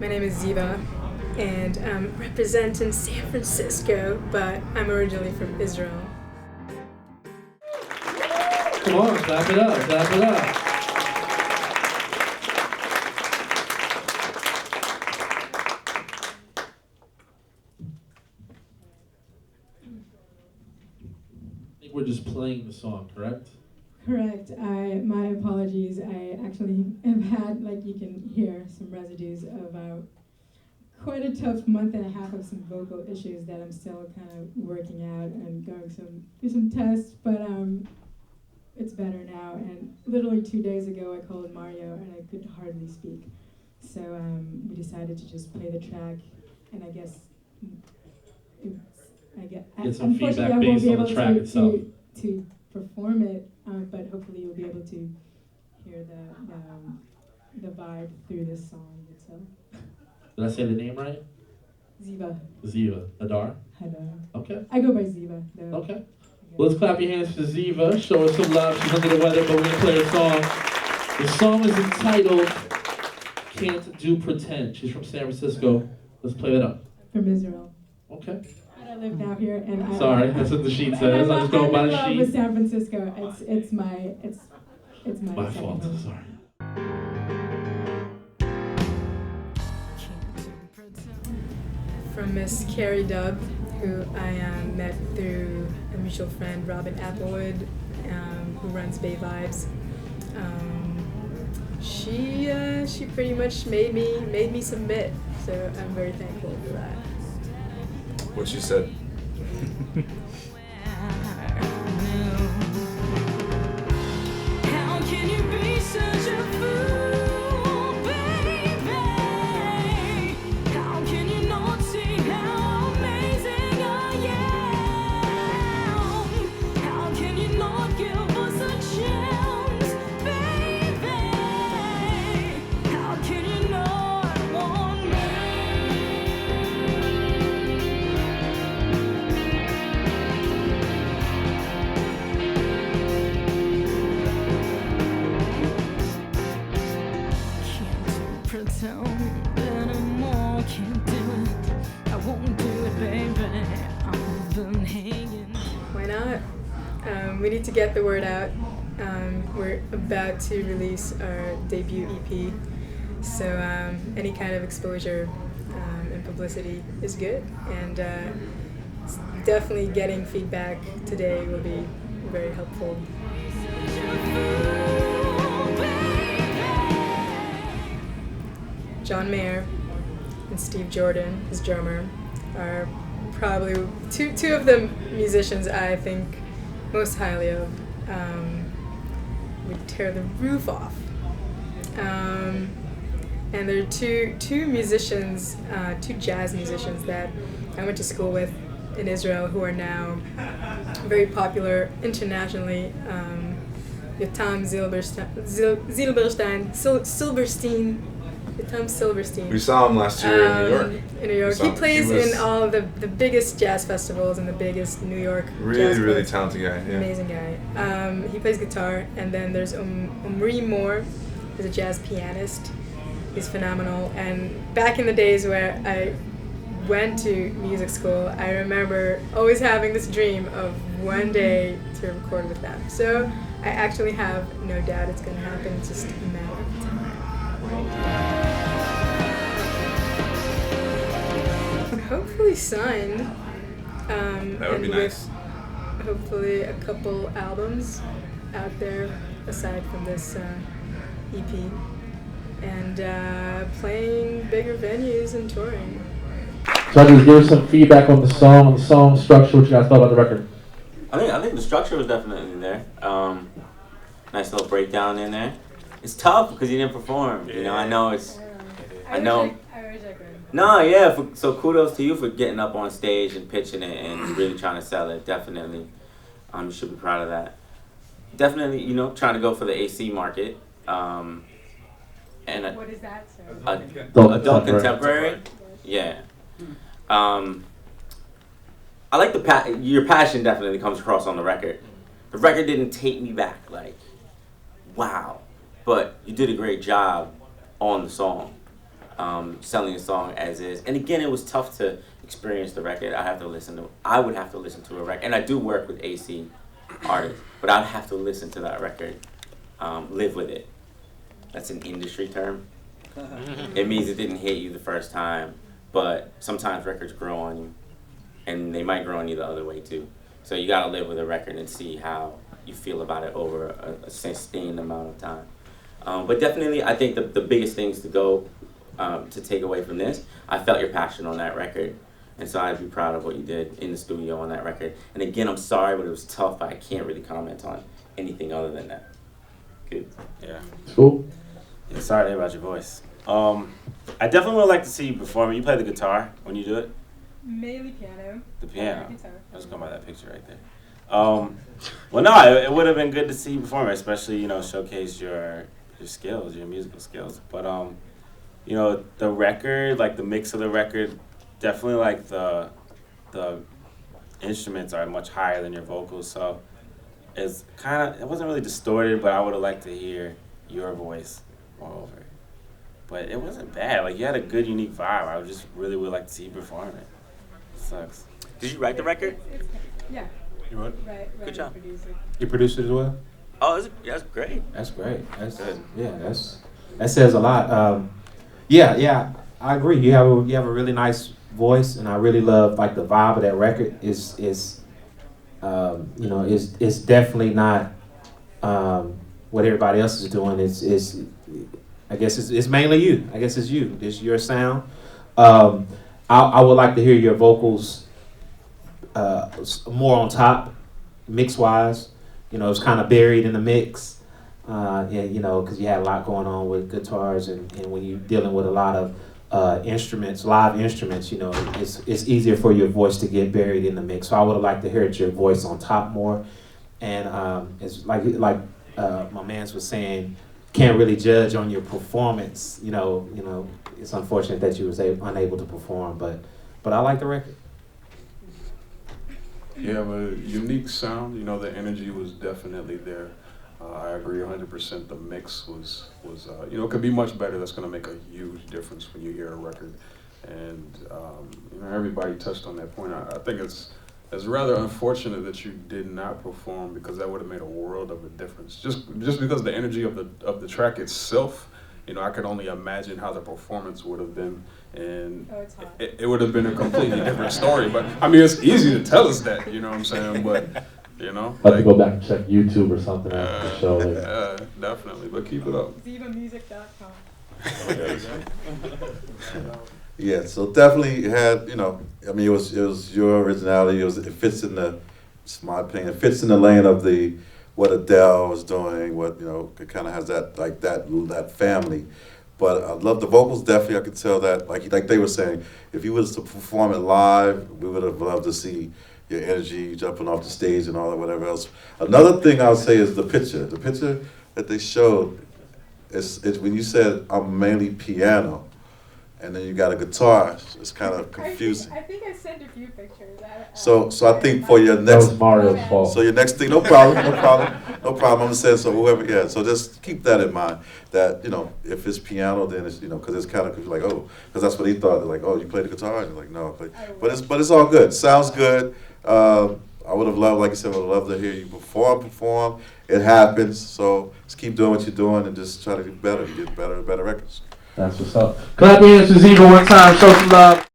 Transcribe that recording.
My name is Ziva, and I'm representing San Francisco, but I'm originally from Israel. Come on, clap it up, clap it up. I think we're just playing the song, correct? Correct. My apologies. I actually have had, like you can hear, some residues of quite a tough month and a half of some vocal issues that I'm still kind of working out and going through some tests, but it's better now. And literally 2 days ago, I called Mario and I could hardly speak. So we decided to just play the track, and I guess Get some feedback unfortunately I won't based be on able the track itself. to perform it, but hopefully you'll be able to hear the vibe through this song itself. Did I say the name right? Ziva Hadar? Hadar. Okay. I go by Ziva, though. Okay. Well, let's clap your hands for Ziva. Show her some love. She's under the weather, but we're going to play her song. The song is entitled Can't Do Pretend. She's from San Francisco. Let's play it up. From Israel. Okay. I live now here, and Sorry, that's what the sheet says. I'm just going by the love sheet. with San Francisco. It's my My fault. home. Sorry. From Miss Carrie Dubb, who I met through a mutual friend, Robin Applewood, who runs Bay Vibes. She pretty much made me submit, so I'm very thankful for that. What she said. How can you be such a fool, baby? How can you not see how amazing I am? How can you not give us a chance, baby? How can you not want me? Pretend anymore, can't do it. I won't do it, baby. I've been hanging. Why not? We need to get the word out. We're about to release our debut EP, so any kind of exposure and publicity is good, and definitely getting feedback today will be very helpful. John Mayer and Steve Jordan, his drummer, are probably two of the musicians I think most highly of. Would tear the roof off. And there are two musicians, two jazz musicians that I went to school with in Israel who are now very popular internationally. Yotam Silberstein. Tom Silverstein. We saw him last year in New York. In New York. He plays in all the biggest jazz festivals and the biggest New York jazz Really clubs. talented guy. Yeah. Amazing guy. He plays guitar. And then there's Omri Moore, who's a jazz pianist. He's phenomenal. And back in the days where I went to music school, I remember always having this dream of one day to record with them. So I actually have no doubt it's going to happen. It's just a matter of time. Hopefully signed. That would be nice. Hopefully a couple albums out there aside from this EP, and playing bigger venues and touring. So just give us some feedback on the song structure. What you guys thought about the record? I think the structure was definitely there. Nice little breakdown in there. It's tough because you didn't perform. You know, I know it's. I know. I wish I could. No, yeah. So kudos to you for getting up on stage and pitching it and really trying to sell it. Definitely, you should be proud of that. Definitely, trying to go for the AC market. And What is that, sir? Adult contemporary. Yeah. I like your passion definitely comes across on the record. The record didn't take me back wow, but you did a great job on the song. selling the song as is. And again, it was tough to experience the record. I would have to listen to a record, and I do work with AC artists, but I'd have to listen to that record, live with it. That's an industry term. It means it didn't hit you the first time, but sometimes records grow on you, and they might grow on you the other way too. So you gotta live with a record and see how you feel about it over a sustained amount of time. But definitely, I think the biggest things to take away from this, I felt your passion on that record. And so I'd be proud of what you did in the studio on that record. And again, I'm sorry, but it was tough. I can't really comment on anything other than that. Good. Yeah. Cool. Yeah, sorry to hear about your voice. I definitely would like to see you perform. You play the guitar when you do it? Mainly piano. The piano. Guitar. I was going by that picture right there. Well, no, it would have been good to see you perform, especially, showcase your skills, your musical skills. But, the record, like the mix of the record, definitely like the instruments are much higher than your vocals. So it wasn't really distorted, but I would have liked to hear your voice moreover. But it wasn't bad. Like, you had a good, unique vibe. I just really would like to see you perform it. Sucks. Did you write the record? Yeah. You what? Right. Good job. You produced it as well? Oh, that's great. That's great. That's Good. Yeah, that says a lot. Yeah, I agree. You have a really nice voice, and I really love like the vibe of that record. Is definitely not what everybody else is doing. I guess it's mainly you. I guess it's you. It's your sound. I would like to hear your vocals more on top, mix wise. It's kind of buried in the mix. Because you had a lot going on with guitars, and when you're dealing with a lot of live instruments, it's easier for your voice to get buried in the mix. So I would have liked to hear your voice on top more. And it's like my man's was saying, can't really judge on your performance. It's unfortunate that you was unable to perform, but I like the record. You have a unique sound. The energy was definitely there. I agree 100%. The mix was could be much better. That's going to make a huge difference when you hear a record. And everybody touched on that point. I think it's rather unfortunate that you did not perform, because that would have made a world of a difference. Just because the energy of the track itself, I could only imagine how the performance would have been, and it would have been a completely different story. But I mean, it's easy to tell us that, you know what I'm saying? But I have to go back and check YouTube or something after the show. Definitely, but keep it up. ZivaMusic.com. Yeah, so definitely had, it was your originality. It fits in it's my opinion, it fits in the lane of what Adele was doing, it kind of has that family. But I love the vocals, definitely. I could tell that, like they were saying, if you was to perform it live, we would have loved to see your energy jumping off the stage and all that, whatever else. Another thing I would say is the picture. The picture that they showed, it's when you said, I'm mainly piano, and then you got a guitar, it's kind of confusing. I think I sent a few pictures. So I think for your That next, was Mario's fault. so your next thing, no problem. I'm just saying, so whoever, yeah. So just keep that in mind. That if it's piano, then it's because it's kind of like, oh, because that's what he thought. They're like, oh, you play the guitar, and you're like, no, I play. But it's all good. Sounds good. I would have loved, like you said, I would have loved to hear you perform. It happens. So just keep doing what you're doing and just try to get better. You get better and better records. That's what's up. Clap your hands to Ziva one time. Show some love.